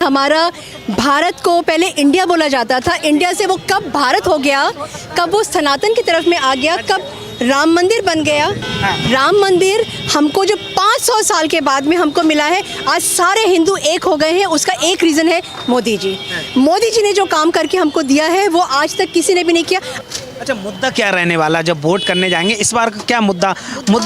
हमारा भारत को पहले इंडिया बोला जाता था, इंडिया से वो कब भारत हो गया, कब वो सनातन की तरफ में आ गया, कब राम मंदिर बन गया। राम मंदिर हमको जो 500 साल के बाद में हमको मिला है, आज सारे हिंदू एक हो गए हैं, उसका एक रीज़न है मोदी जी। मोदी जी ने जो काम करके हमको दिया है वो आज तक किसी ने भी नहीं किया। अच्छा, मुद्दा क्या रहने वाला जब वोट करने जाएंगे इस बार का? क्या मुद्दा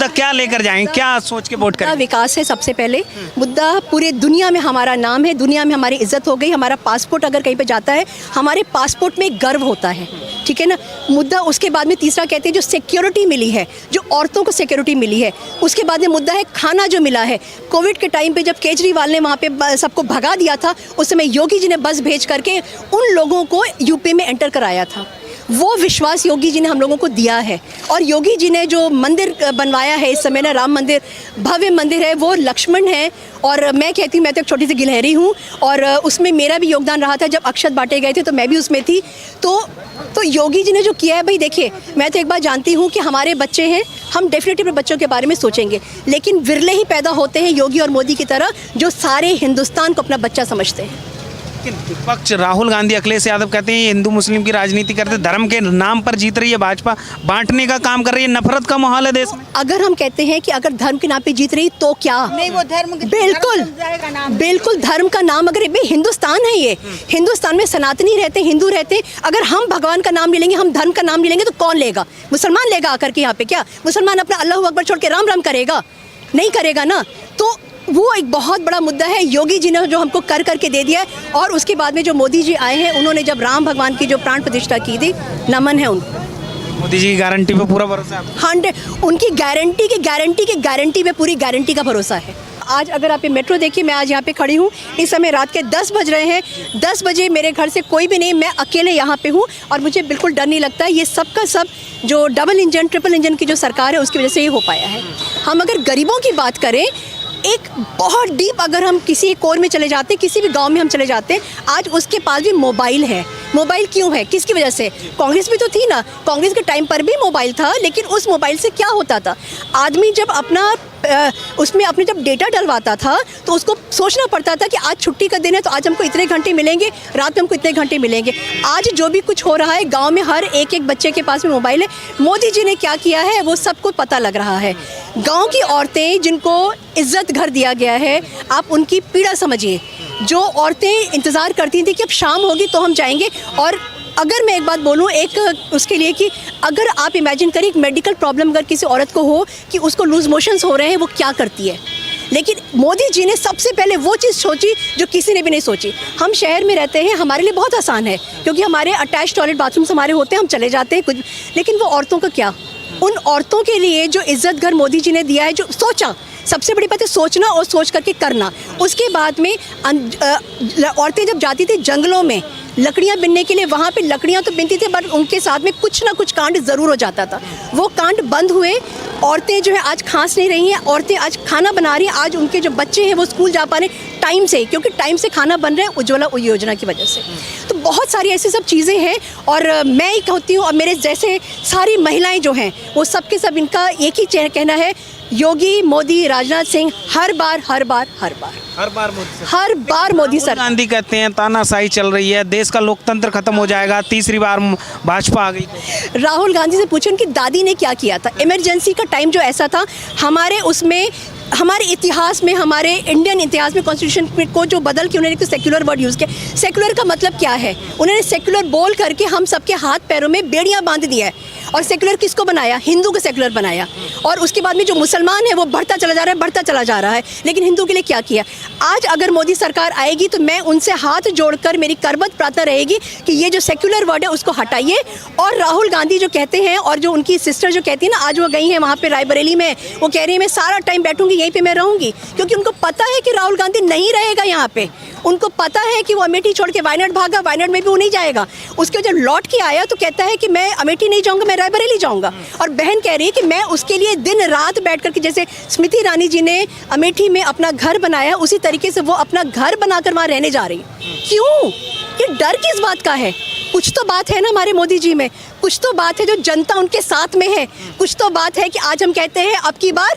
क्या लेकर जाएंगे, क्या सोच के वोट करेंगे? विकास है सबसे पहले मुद्दा। पूरे दुनिया में हमारा नाम है, दुनिया में हमारी इज्जत हो गई। हमारा पासपोर्ट अगर कहीं पे जाता है, हमारे पासपोर्ट में गर्व होता है, ठीक है ना। मुद्दा उसके बाद में तीसरा कहते हैं जो सिक्योरिटी मिली है, जो औरतों को सिक्योरिटी मिली है। उसके बाद में मुद्दा है खाना जो मिला है। कोविड के टाइम पे जब केजरीवाल ने वहाँ पे सबको भगा दिया था, उस समय योगी जी ने बस भेज करके उन लोगों को यूपी में एंटर कराया था। वो विश्वास योगी जी ने हम लोगों को दिया है। और योगी जी ने जो मंदिर बनवाया है इस समय ना, राम मंदिर, भव्य मंदिर है, वो लक्ष्मण है। और मैं कहती हूँ, मैं तो एक छोटी सी गिलहरी हूँ और उसमें मेरा भी योगदान रहा था। जब अक्षत बांटे गए थे तो मैं भी उसमें थी। तो योगी जी ने जो किया है, भाई देखिए, मैं तो एक बात जानती हूँ कि हमारे बच्चे हैं, हम डेफिनेटली अपने बच्चों के बारे में सोचेंगे, लेकिन विरले ही पैदा होते हैं योगी और मोदी की तरह जो सारे हिंदुस्तान को अपना बच्चा समझते हैं। विपक्ष राहुल गांधी, अखिलेश यादव कहते हैं हिंदू मुस्लिम की राजनीति करते, धर्म के नाम पर जीत रही है भाजपा, बांटने का काम कर रही है, नफरत का माहौल है देश में। अगर हम कहते हैं कि अगर धर्म के नाम पे जीत रही तो क्या? नहीं, वो धर्म बिल्कुल धर्म का नाम। अगर भाई हिंदुस्तान है, ये हिंदुस्तान में सनातनी रहते, हिंदू रहते, अगर हम भगवान का नाम ले लेंगे, हम धर्म का नाम ले लेंगे तो कौन लेगा? मुसलमान लेगा आकर के यहाँ पे? क्या मुसलमान अपना अल्लाह अकबर छोड़ के राम राम करेगा? नहीं करेगा ना। तो वो एक बहुत बड़ा मुद्दा है। योगी जी ने जो हमको कर करके दे दिया है, और उसके बाद में जो मोदी जी आए हैं, उन्होंने जब राम भगवान की जो प्राण प्रतिष्ठा की थी, नमन है उनको। मोदी जी की गारंटी पे पूरा भरोसा है? 100 उनकी गारंटी पे पूरी गारंटी का भरोसा है। आज अगर आप ये मेट्रो देखिए, मैं आज यहाँ पे खड़ी हूँ, इस समय रात के 10 बज रहे हैं। 10 बजे मेरे घर से कोई भी नहीं, मैं अकेले यहाँ पे हूँ और मुझे बिल्कुल डर नहीं लगता। ये सब का सब जो डबल इंजन ट्रिपल इंजन की जो सरकार है, उसकी वजह से ये हो पाया है। हम अगर गरीबों की बात करें, एक बहुत डीप, अगर हम किसी कोर में चले जाते हैं, किसी भी गांव में हम चले जाते हैं, आज उसके पास भी मोबाइल है। मोबाइल क्यों है? किसकी वजह से? कांग्रेस भी तो थी ना, कांग्रेस के टाइम पर भी मोबाइल था, लेकिन उस मोबाइल से क्या होता था? आदमी जब अपना उसमें अपने जब डेटा डलवाता था तो उसको सोचना पड़ता था कि आज छुट्टी का दिन है तो आज हमको इतने घंटे मिलेंगे, रात में हमको इतने घंटे मिलेंगे। आज जो भी कुछ हो रहा है, गांव में हर एक बच्चे के पास में मोबाइल है। मोदी जी ने क्या किया है वो सबको पता लग रहा है। गांव की औरतें जिनको इज्जत घर दिया गया है, आप उनकी पीड़ा समझिए। जो औरतें इंतज़ार करती थी कि अब शाम होगी तो हम जाएंगे, और अगर मैं एक बात बोलूँ एक उसके लिए कि अगर आप इमेजिन करिए एक मेडिकल प्रॉब्लम अगर किसी औरत को हो कि उसको लूज मोशंस हो रहे हैं, वो क्या करती है। लेकिन मोदी जी ने सबसे पहले वो चीज़ सोची जो किसी ने भी नहीं सोची। हम शहर में रहते हैं, हमारे लिए बहुत आसान है क्योंकि हमारे अटैच टॉयलेट बाथरूम्स हमारे होते हैं, हम चले जाते हैं कुछ। लेकिन वो औरतों का क्या? उन औरतों के लिए जो इज्जत घर मोदी जी ने दिया है, जो सोचा, सबसे बड़ी बात है सोचना और सोच करके करना। उसके बाद में औरतें जब जाती थी जंगलों में लकड़ियाँ बिनने के लिए, वहाँ पे लकड़ियाँ तो बिनती थी, बट उनके साथ में कुछ ना कुछ कांड ज़रूर हो जाता था। वो कांड बंद हुए। औरतें जो है आज खांस नहीं रही हैं, औरतें आज खाना बना रही हैं। आज उनके जो बच्चे हैं वो स्कूल जा पा रहे हैं टाइम से, क्योंकि टाइम से खाना बन रहा है उज्ज्वला योजना की वजह से। तो बहुत सारी ऐसी सब चीज़ें हैं, और मैं ही कहती हूँ, और मेरे जैसे सारी महिलाएँ जो हैं वो सब के सब इनका एक ही कहना है, योगी, मोदी, राजनाथ सिंह, हर बार मोदी सर। गांधी कहते हैं तानाशाही चल रही है, देश का लोकतंत्र खत्म हो जाएगा, तीसरी बार भाजपा आ गई। राहुल गांधी से पूछे उनकी दादी ने क्या किया था। इमरजेंसी का टाइम जो ऐसा था, हमारे उसमें, हमारे इतिहास में, हमारे इंडियन इतिहास में कॉन्स्टिट्यूशन को जो बदल के उन्होंने सेक्युलर वर्ड यूज़ किया। सेक्युलर का मतलब क्या है? उन्होंने सेक्युलर बोल करके हम सबके हाथ पैरों में बेड़ियां बांध दिया है। और सेक्युलर किसको बनाया? हिंदू को सेक्युलर बनाया। और उसके बाद में जो मुसलमान है वो बढ़ता चला जा रहा है, लेकिन हिंदू के लिए क्या किया? आज अगर मोदी सरकार आएगी तो मैं उनसे हाथ जोड़कर मेरी करबत प्रार्थना रहेगी कि ये जो सेक्युलर वर्ड है उसको हटाइए। और राहुल गांधी जो कहते हैं, और जो उनकी सिस्टर जो कहती है ना, आज वो गई हैं वहाँ पे रायबरेली में, वो कह रही है मैं सारा टाइम बैठूंगी यहीं पे मैं रहूंगी, क्योंकि उनको पता है कि राहुल गांधी नहीं रहेगा यहाँ पे। उनको पता है कि वो अमेठी छोड़ के वायनाड भागा, वायनाड में भी वो नहीं जाएगा। उसके जब लौट के आया तो कहता है कि मैं अमेठी नहीं जाऊंगा, मैं रायबरेली जाऊंगा। और बहन कह रही है कि मैं उसके लिए दिन रात बैठ कर के, जैसे स्मृति ईरानी जी ने अमेठी में अपना घर बनाया, उसी तरीके से वो अपना घर बनाकर वहाँ रहने जा रही। क्यों? ये डर किस बात का है? कुछ तो बात है ना हमारे मोदी जी में, कुछ तो बात है जो जनता उनके साथ में है, कुछ तो बात है कि आज हम कहते हैं अब की बार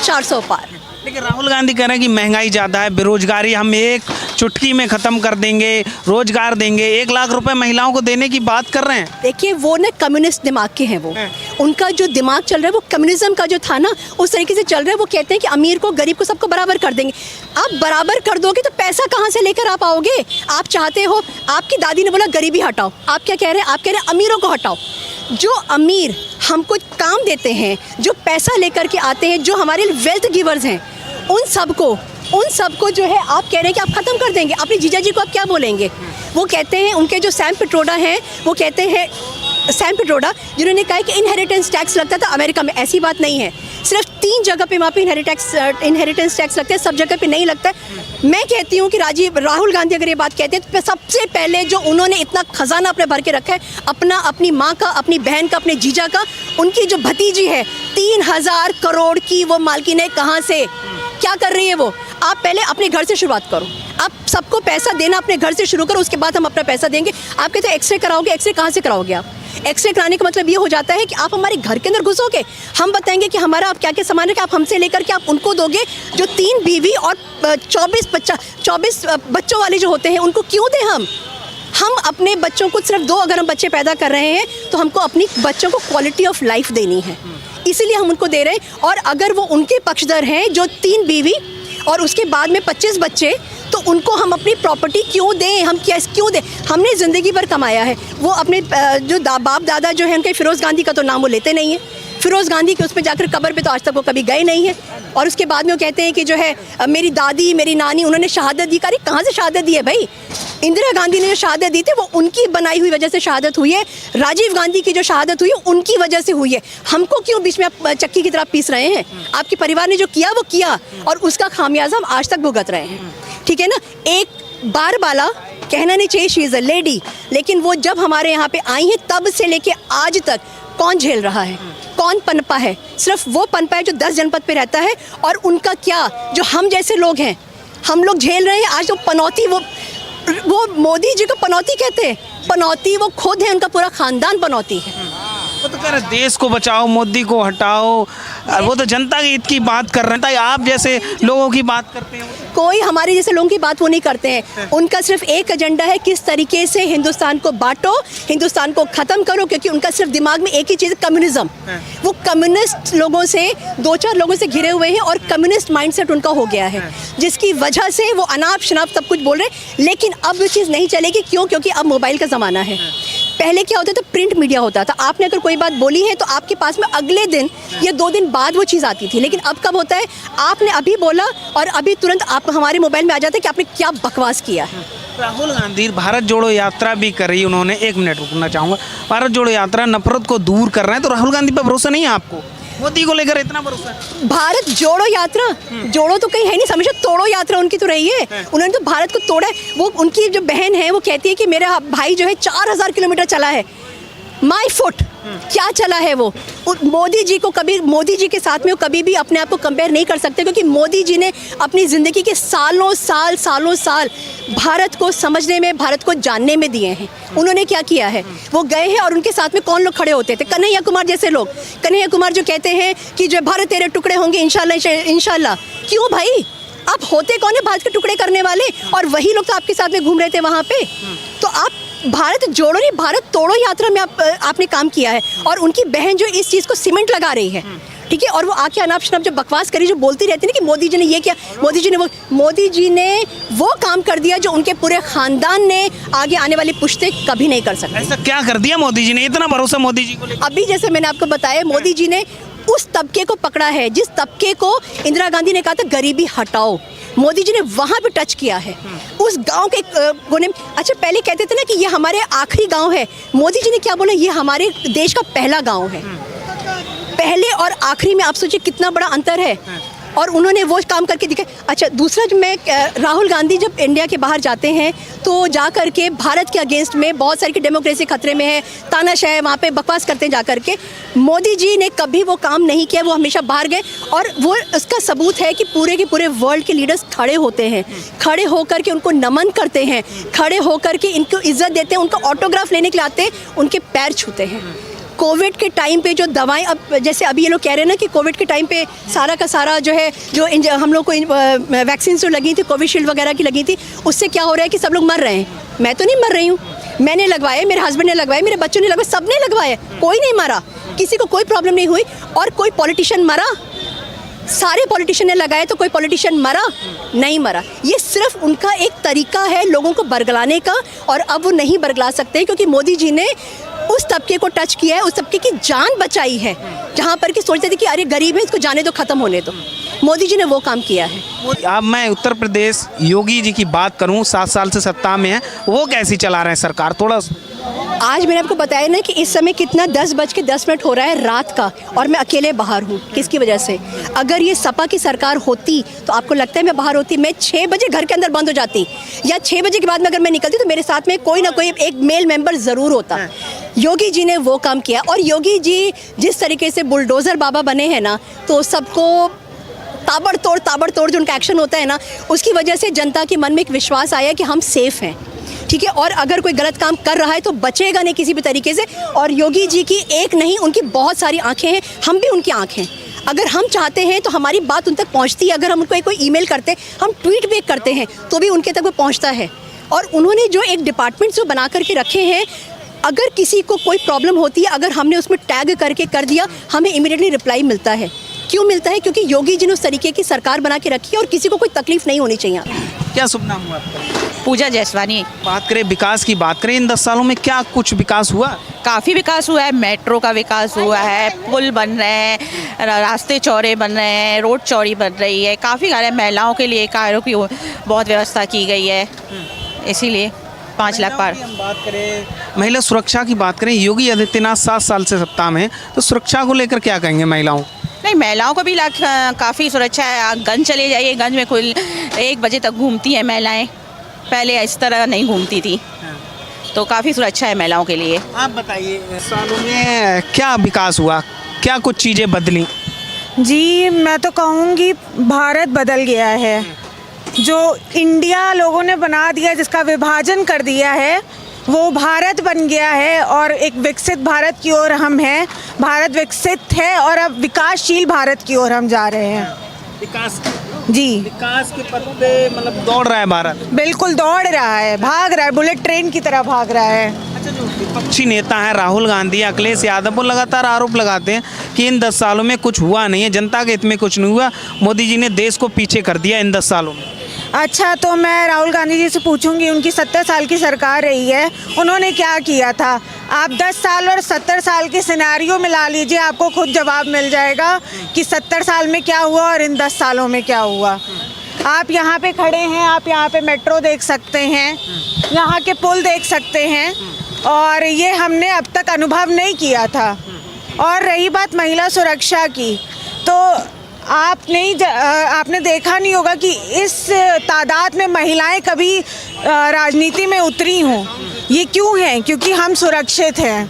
400 पार। लेकिन राहुल गांधी कह रहे हैं कि महंगाई ज़्यादा है, बेरोजगारी, हम एक चुटकी में ख़त्म कर देंगे, रोजगार देंगे, 1 लाख रुपए महिलाओं को देने की बात कर रहे हैं। देखिए वो ना कम्युनिस्ट दिमाग के हैं वो, उनका जो दिमाग चल रहा है वो कम्युनिज्म का जो था ना उस तरीके से चल रहा है। वो कहते हैं कि अमीर को गरीब को सबको बराबर कर देंगे। आप बराबर कर दोगे तो पैसा कहाँ से लेकर आप आओगे? आप चाहते हो, आपकी दादी ने बोला गरीबी हटाओ, आप क्या कह रहे हैं? आप कह रहे हैं अमीरों को हटाओ। जो अमीर हमको काम देते हैं, जो पैसा लेकर के आते हैं, जो हमारे वेल्थ गिवर्स हैं, उन सबको जो है आप कह रहे हैं कि आप ख़त्म कर देंगे। अपने जीजा जी को आप क्या बोलेंगे? वो कहते हैं, उनके जो सैम पिट्रोडा हैं वो कहते हैं, सैम पिट्रोडा जिन्होंने कहा कि इनहेरिटेंस टैक्स लगता था अमेरिका में, ऐसी बात नहीं है। सिर्फ 3 जगह पे वहाँ पे इनहेरिटेंस टैक्स लगता है, सब जगह पे नहीं लगता है। मैं कहती हूँ कि राहुल गांधी अगर ये बात कहते हैं तो सबसे पहले जो उन्होंने इतना खजाना अपने भर के रखा है अपनी माँ का, अपनी बहन का, अपने जीजा का, उनकी जो भतीजी है 3000 करोड़ की वो मालकिन है, कहाँ से, क्या कर रही है वो? आप पहले अपने घर से शुरुआत करो। आप सबको पैसा देना अपने घर से शुरू करो, उसके बाद हम अपना पैसा देंगे। आप कहते हैं एक्सरे कराओगे, एक्सरे कहाँ से कराओगे आप? एक्सरे कराने का मतलब ये हो जाता है कि आप हमारे घर के अंदर घुसोगे, हम बताएंगे कि हमारा आप क्या क्या सामान है कि आप हमसे लेकर के आप उनको दोगे। जो 3 बीवी और 24 बच्चों वाले जो होते हैं उनको क्यों दें हम अपने बच्चों को सिर्फ 2 अगर हम बच्चे पैदा कर रहे हैं तो हमको अपनी बच्चों को क्वालिटी ऑफ लाइफ देनी है, इसीलिए हम उनको दे रहे हैं। और अगर वो उनके पक्षधर हैं जो 3 बीवी और उसके बाद में 25 बच्चे, तो उनको हम अपनी प्रॉपर्टी क्यों दें? हम क्यों दें? हमने ज़िंदगी भर कमाया है। वो अपने जो बाप दादा जो है उनके, फिरोज़ गांधी का तो नाम वो लेते नहीं है। फिरोज़ गांधी के उसमें जाकर कब्र पे तो आज तक वो कभी गए नहीं हैं। और उसके बाद में वो कहते हैं कि जो है मेरी दादी, मेरी नानी, उन्होंने शहादत दी। अरे कहाँ से शहादत दी है भाई? इंदिरा गांधी ने जो शहादत दी थी वो उनकी बनाई हुई वजह से शहादत हुई है। राजीव गांधी की जो शहादत हुई है उनकी वजह से हुई है। हमको क्यों बीच में आप चक्की की तरह पीस रहे हैं? आपके परिवार ने जो किया वो किया और उसका खामियाजा हम आज तक भुगत रहे हैं, ठीक है ना? एक बार बाला कहना नहीं चाहिए, शी इज़ अ लेडी, लेकिन वो जब हमारे यहाँ पे आई हैं तब से लेके आज तक कौन झेल रहा है, कौन पनपा है? सिर्फ वो पनपा है जो 10 जनपद पे रहता है। और उनका क्या, जो हम जैसे लोग हैं, हम लोग झेल रहे हैं आज। तो पनौती, वो मोदी जी को पनौती कहते हैं, पनौती वो खुद है, उनका पूरा खानदान पनौती है। वो तो कह रहे देश को बचाओ, मोदी को हटाओ, वो तो जनता के हित की बात कर रहे हैं। आप जैसे लोगों की बात करते हैं। कोई हमारे जैसे लोगों की बात वो नहीं करते हैं। उनका सिर्फ एक एजेंडा है, किस तरीके से हिंदुस्तान को बांटो, हिंदुस्तान को ख़त्म करो, क्योंकि उनका सिर्फ दिमाग में एक ही चीज़ है, कम्युनिज्म। वो कम्युनिस्ट लोगों से, 2-4 लोगों से घिरे हुए हैं और कम्युनिस्ट माइंडसेट उनका हो गया है, जिसकी वजह से वो अनाप शनाप सब कुछ बोल रहे हैं। लेकिन अब वो चीज़ नहीं चलेगी। क्यों? क्योंकि अब मोबाइल का ज़माना है। पहले क्या होता था, प्रिंट मीडिया होता था। आपने अगर कोई बात बोली है तो आपके पास में अगले दिन या 2 दिन बाद वो चीज़ आती थी। लेकिन अब कब होता है, आपने अभी बोला और अभी तुरंत आप हमारे मोबाइल में आ जाता है कि आपने क्या बकवास किया है। राहुल गांधी भारत जोड़ो यात्रा भी करी उन्होंने। 1 मिनट रुकना चाहूँगा। भारत जोड़ो यात्रा नफरत को दूर कर रहे हैं, तो राहुल गांधी पर भरोसा नहीं है आपको? मोदी को लेकर इतना भरोसा है? भारत जोड़ो यात्रा, जोड़ो तो कहीं है नहीं, हमेशा तोड़ो यात्रा उनकी तो रही है। उन्होंने तो भारत को तोड़ा है। वो उनकी जो बहन है वो कहती है कि मेरा भाई जो है 4000 किलोमीटर चला है, माई फुट। क्या चला है वो? मोदी जी को कभी, मोदी जी के साथ में वो कभी भी अपने आप को कंपेयर नहीं कर सकते, क्योंकि मोदी जी ने अपनी ज़िंदगी के सालों साल भारत को समझने में, भारत को जानने में दिए हैं। उन्होंने क्या किया है? वो गए हैं और उनके साथ में कौन लोग खड़े होते थे? कन्हैया कुमार जैसे लोग। कन्हैया कुमार जो कहते हैं कि जो भारत तेरे टुकड़े होंगे इंशाल्लाह। क्यों भाई? आप होते कौन है भारत के टुकड़े करने वाले? और वही लोग तो आपके साथ में घूम रहे थे वहाँ पे। तो आप भारत जोड़ो नहीं, भारत तोड़ो यात्रा में आपने काम किया है। और उनकी बहन जो इस चीज़ को सीमेंट लगा रही है, ठीक है, और वो आके अनाप शनाप जो बकवास करी, जो बोलती रहती है ना कि मोदी जी ने ये किया, मोदी जी ने वो काम कर दिया जो उनके पूरे खानदान ने, आगे आने वाली पुश्तें कभी नहीं कर सकती। ऐसा क्या कर दिया मोदी जी ने? इतना भरोसा मोदी जी को लेकर? अभी जैसे मैंने आपको बताया, मोदी जी ने उस तबके को पकड़ा है जिस तबके को इंदिरा गांधी ने कहा था गरीबी हटाओ। मोदी जी ने वहाँ भी टच किया है, उस गांव के कोने में। अच्छा, पहले कहते थे ना कि ये हमारे आखिरी गांव है। मोदी जी ने क्या बोला? ये हमारे देश का पहला गांव है। पहले और आखिरी में आप सोचिए कितना बड़ा अंतर है। और उन्होंने वो काम करके दिखाया। अच्छा, दूसरा जो मैं, राहुल गांधी जब इंडिया के बाहर जाते हैं तो जा कर के भारत के अगेंस्ट में बहुत सारी की डेमोक्रेसी खतरे में है, तानाशाह, वहाँ पे बकवास करते हैं जा कर के। मोदी जी ने कभी वो काम नहीं किया, वो हमेशा बाहर गए। और वो उसका सबूत है कि पूरे के पूरे वर्ल्ड के लीडर्स खड़े होते हैं, खड़े होकर के उनको नमन करते हैं, खड़े होकर के इनको इज्जत देते हैं, उनको ऑटोग्राफ लेने के लिए आते हैं, उनके पैर छूते हैं। कोविड के टाइम पे जो दवाएं, अब जैसे अभी ये लोग कह रहे हैं ना कि कोविड के टाइम पे सारा का सारा जो है, जो हम लोग को वैक्सीन जो लगी थी, कोविशील्ड वगैरह की लगी थी, उससे क्या हो रहा है कि सब लोग मर रहे हैं। मैं तो नहीं मर रही हूँ, मैंने लगवाए, मेरे हस्बैंड ने लगवाए, मेरे बच्चों ने लगवाए, सब ने लगवाए, कोई नहीं मरा, किसी को कोई प्रॉब्लम नहीं हुई। और कोई पॉलिटिशियन मरा? सारे पॉलिटिशियन ने लगाए तो कोई पॉलिटिशियन मरा? नहीं मरा। ये सिर्फ उनका एक तरीका है लोगों को बरगलाने का, और अब वो नहीं बरगला सकते क्योंकि मोदी जी ने उस तबके को टच किया है, उस तबके की जान बचाई है, जहाँ पर कि सोचते थे कि अरे गरीब है, इसको जाने दो, ख़त्म होने दो। मोदी जी ने वो काम किया है। अब मैं उत्तर प्रदेश योगी जी की बात करूं, 7 साल से सत्ता में है, वो कैसी चला रहे हैं सरकार? थोड़ा आज मैंने आपको बताया ना कि इस समय कितना 10:10 हो रहा है रात का, और मैं अकेले बाहर हूँ। किसकी वजह से? अगर ये सपा की सरकार होती तो आपको लगता है मैं बाहर होती? मैं 6 बजे घर के अंदर बंद हो जाती, या 6 बजे के बाद में अगर मैं निकलती तो मेरे साथ में कोई ना कोई एक मेल मेंबर ज़रूर होता। योगी जी ने वो काम किया, और योगी जी जिस तरीके से बुलडोज़र बाबा बने हैं ना, तो सबको ताबड़तोड़ जो उनका एक्शन होता है ना, उसकी वजह से जनता के मन में एक विश्वास आया कि हम सेफ़ हैं, ठीक है। और अगर कोई गलत काम कर रहा है तो बचेगा नहीं किसी भी तरीके से। और योगी जी की एक नहीं, उनकी बहुत सारी आंखें हैं, हम भी उनकी आंखें हैं। अगर हम चाहते हैं तो हमारी बात उन तक पहुंचती है। अगर हम उनको कोई ईमेल करते, हम ट्वीट भी करते हैं, तो भी उनके तक वो पहुंचता है। और उन्होंने जो एक डिपार्टमेंट जो बना करके रखे हैं, अगर किसी को कोई प्रॉब्लम होती है, अगर हमने उसमें टैग करके कर दिया, हमें इमीडिएटली रिप्लाई मिलता है। क्यों मिलता है? क्योंकि योगी जी ने उस तरीके की सरकार बना के रखी है, और किसी को कोई तकलीफ नहीं होनी चाहिए। क्या शुभ नाम हुआ आपका? पूजा जैसवानी। बात करें विकास की, बात करें इन 10 सालों में क्या कुछ विकास हुआ? काफ़ी विकास हुआ है, मेट्रो का विकास हुआ है, पुल बन रहे हैं, रास्ते चौड़े बन रहे हैं, रोड चौड़ी बन रही है, काफ़ी सारे महिलाओं के लिए कारों की बहुत व्यवस्था की गई है, इसीलिए 5 लाख पार। हम बात करें महिला सुरक्षा की, बात करें योगी आदित्यनाथ 7 साल से सत्ता में, तो सुरक्षा को लेकर क्या कहेंगे महिलाओं? नहीं, महिलाओं को भी काफ़ी सुरक्षा है। गंज चले जाइए, गंज में कुल 1 बजे तक घूमती हैं महिलाएं, पहले इस तरह नहीं घूमती थी, तो काफ़ी सुरक्षा है महिलाओं के लिए। आप बताइए सालों में क्या विकास हुआ, क्या कुछ चीज़ें बदली? जी, मैं तो कहूँगी भारत बदल गया है। जो इंडिया लोगों ने बना दिया, जिसका विभाजन कर दिया है, वो भारत बन गया है, और एक विकसित भारत की ओर हम हैं। भारत विकसित है और अब विकासशील भारत की ओर हम जा रहे हैं। विकास जी, विकास के पथ पे मतलब दौड़ रहा है भारत। बिल्कुल दौड़ रहा है, भाग रहा है, बुलेट ट्रेन की तरह भाग रहा है। अच्छा, जो विपक्षी नेता हैं राहुल गांधी, अखिलेश यादव, वो लगातार आरोप लगाते हैं कि इन 10 सालों में कुछ हुआ नहीं है, जनता के हित में कुछ नहीं हुआ, मोदी जी ने देश को पीछे कर दिया इन 10 सालों में। अच्छा, तो मैं राहुल गांधी जी से पूछूंगी, उनकी 70 साल की सरकार रही है, उन्होंने क्या किया था? आप 10 साल और 70 साल के सिनेरियो मिला लीजिए, आपको खुद जवाब मिल जाएगा कि 70 साल में क्या हुआ और इन 10 सालों में क्या हुआ। आप यहाँ पे खड़े हैं, आप यहाँ पे मेट्रो देख सकते हैं, यहाँ के पुल देख सकते हैं, और ये हमने अब तक अनुभव नहीं किया था। और रही बात महिला सुरक्षा की, तो आपने देखा नहीं होगा कि इस तादाद में महिलाएं कभी राजनीति में उतरी हों। ये क्यों है? क्योंकि हम सुरक्षित हैं,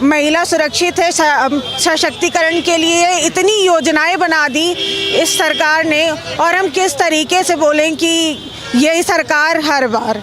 महिला सुरक्षित है। सशक्तिकरण के लिए इतनी योजनाएं बना दी इस सरकार ने, और हम किस तरीके से बोलें कि यही सरकार हर बार